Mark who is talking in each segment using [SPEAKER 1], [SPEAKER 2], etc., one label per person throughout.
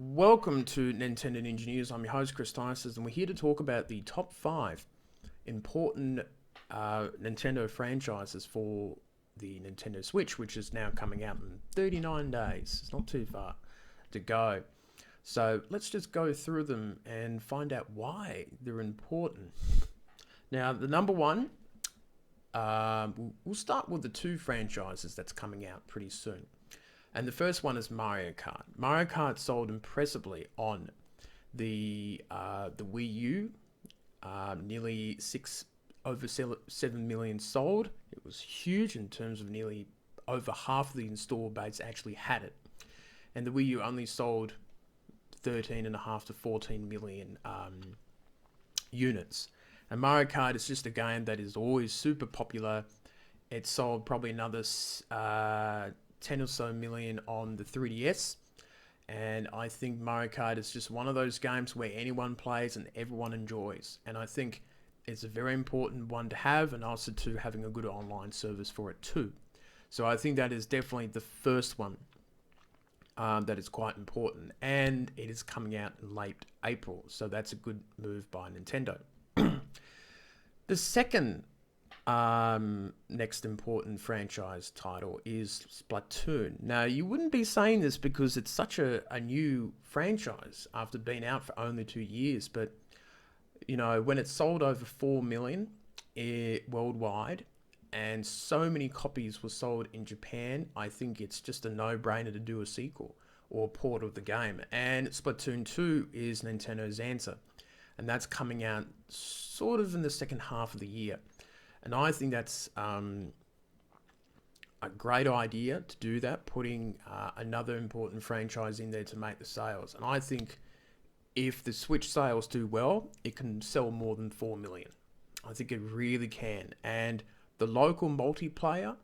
[SPEAKER 1] Welcome to Nintendo Ninja News. I'm your host, Chris Tysers, and we're here to talk about the top 5 important Nintendo franchises for the Nintendo Switch, which is now coming out in 39 days. It's not too far to go. So let's just go through them and find out why they're important. Now, the number one, we'll start with the two franchises that's coming out pretty soon. And the first one is Mario Kart. Mario Kart sold impressively on the Wii U, nearly 7 million sold. It was huge in terms of nearly over half of the install base actually had it, and the Wii U only sold 13.5 to 14 million units. And Mario Kart is just a game that is always super popular. It sold probably another 10 or so million on the 3DS. And I think Mario Kart is just one of those games where anyone plays and everyone enjoys. And I think it's a very important one to have, and also to having a good online service for it too. So I think that is definitely the first one that is quite important. And it is coming out in late April. So that's a good move by Nintendo. The second next important franchise title is Splatoon. Now, you wouldn't be saying this because it's such a new franchise after being out for only 2 years, but you know, when it sold over 4 million worldwide and so many copies were sold in Japan, I think it's just a no-brainer to do a sequel or a port of the game. And Splatoon 2 is Nintendo's answer, and that's coming out sort of in the second half of the year. And I think that's a great idea to do that, putting another important franchise in there to make the sales. And I think if the Switch sales do well, it can sell more than 4 million. I think it really can. And the local multiplayer,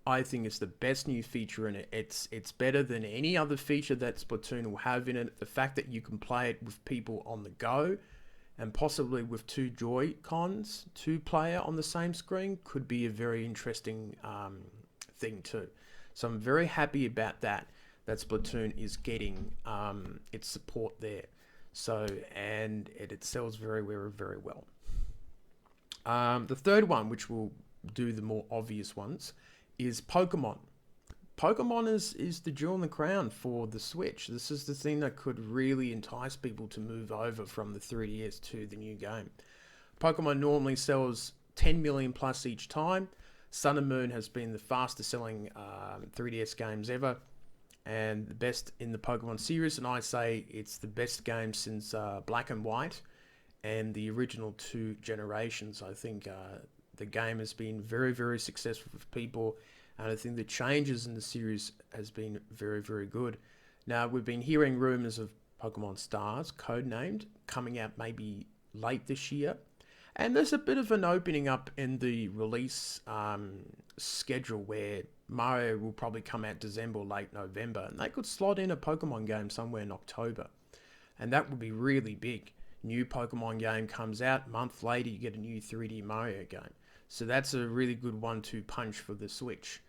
[SPEAKER 1] I think it's the best new feature in it. It's better than any other feature that Splatoon will have in it. The fact that you can play it with people on the go, and possibly with two Joy-Cons, two-player on the same screen, could be a very interesting thing too. So I'm very happy about that Splatoon is getting its support there. So, and it sells very, very, very well. The third one, which will do the more obvious ones, is Pokemon. Pokemon is the jewel in the crown for the Switch. This is the thing that could really entice people to move over from the 3DS to the new game. Pokemon normally sells 10 million plus each time. Sun and Moon has been the fastest selling 3DS games ever, and the best in the Pokemon series. And I say it's the best game since Black and White and the original two generations. I think the game has been very, very successful for people. And I think the changes in the series has been very, very good. Now, we've been hearing rumors of Pokemon Stars, codenamed, coming out maybe late this year. And there's a bit of an opening up in the release schedule where Mario will probably come out December or late November. And they could slot in a Pokemon game somewhere in October. And that would be really big. New Pokemon game comes out, a month later you get a new 3D Mario game. So that's a really good 1-2 punch for the Switch.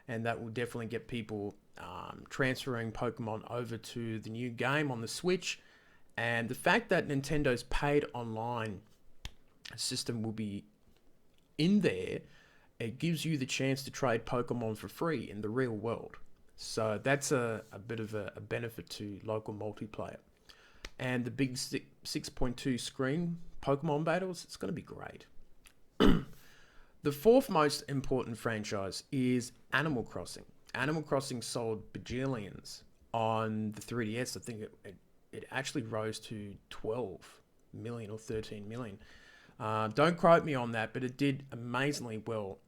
[SPEAKER 1] And that will definitely get people transferring Pokemon over to the new game on the Switch. And the fact that Nintendo's paid online system will be in there, it gives you the chance to trade Pokemon for free in the real world. So that's a bit of a benefit to local multiplayer. And the big 6.2 screen Pokemon battles, it's going to be great. The fourth most important franchise is Animal Crossing. Animal Crossing sold bajillions on the 3DS. I think it actually rose to 12 million or 13 million. Don't quote me on that, but it did amazingly well.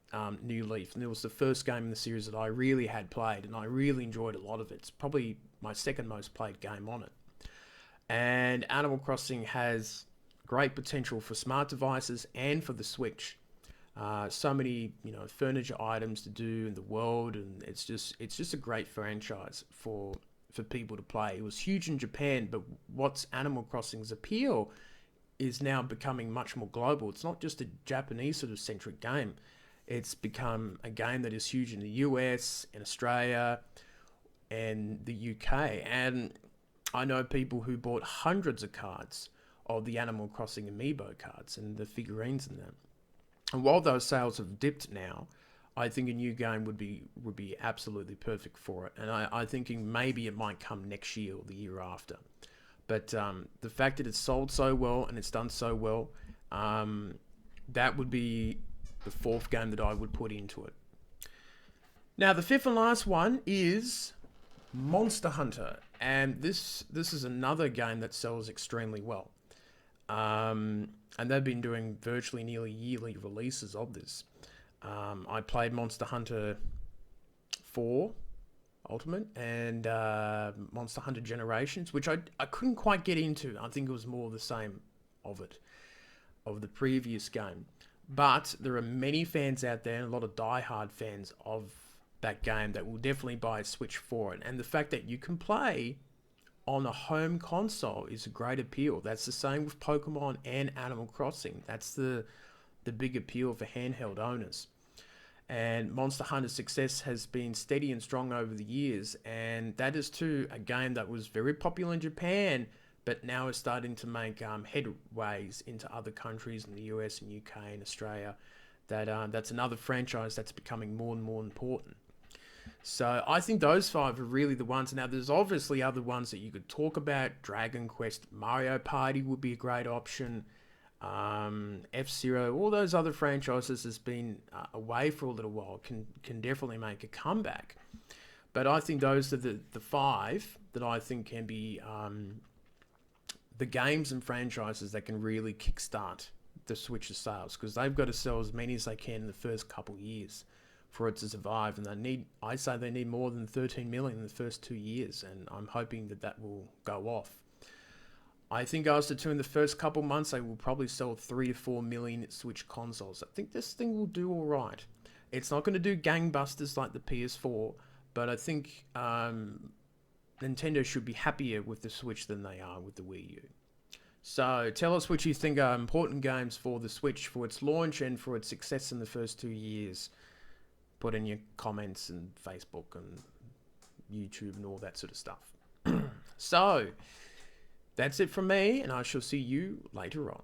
[SPEAKER 1] New Leaf, and it was the first game in the series that I really had played, and I really enjoyed a lot of it. It's probably my second most played game on it. And Animal Crossing has great potential for smart devices and for the Switch. So many, furniture items to do in the world, and it's just a great franchise for people to play. It was huge in Japan, but what's Animal Crossing's appeal is now becoming much more global. It's not just a Japanese sort of centric game. It's become a game that is huge in the US, in Australia, and the UK. And I know people who bought hundreds of cards of the Animal Crossing amiibo cards and the figurines in them. And while those sales have dipped now, I think a new game would be absolutely perfect for it. And I'm thinking maybe it might come next year or the year after. But the fact that it's sold so well and it's done so well, that would be the fourth game that I would put into it. Now, the fifth and last one is Monster Hunter, and this is another game that sells extremely well. And they've been doing virtually nearly yearly releases of this. I played Monster Hunter 4 Ultimate and Monster Hunter Generations, which I couldn't quite get into. I think it was more the same of it, of the previous game. But there are many fans out there, and a lot of die-hard fans of that game that will definitely buy a Switch for it. And the fact that you can play on a home console is a great appeal. That's the same with Pokemon and Animal Crossing. That's the big appeal for handheld owners. And Monster Hunter's success has been steady and strong over the years, and that is too a game that was very popular in Japan, but now is starting to make headways into other countries in the US and UK and Australia. That's another franchise that's becoming more and more important. So I think those five are really the ones. Now, there's obviously other ones that you could talk about. Dragon Quest, Mario Party would be a great option. F-Zero, all those other franchises has been away for a little while, can definitely make a comeback. But I think those are the five that I think can be the games and franchises that can really kickstart the Switch's sales, because they've got to sell as many as they can in the first couple years for it to survive, and I say they need more than 13 million in the first 2 years, and I'm hoping that will go off. I think after two in the first couple months, they will probably sell 3 to 4 million Switch consoles. I think this thing will do all right. It's not going to do gangbusters like the PS4, but I think Nintendo should be happier with the Switch than they are with the Wii U. So tell us what you think are important games for the Switch, for its launch and for its success in the first 2 years. Put in your comments and Facebook and YouTube and all that sort of stuff. So, that's it from me, and I shall see you later on.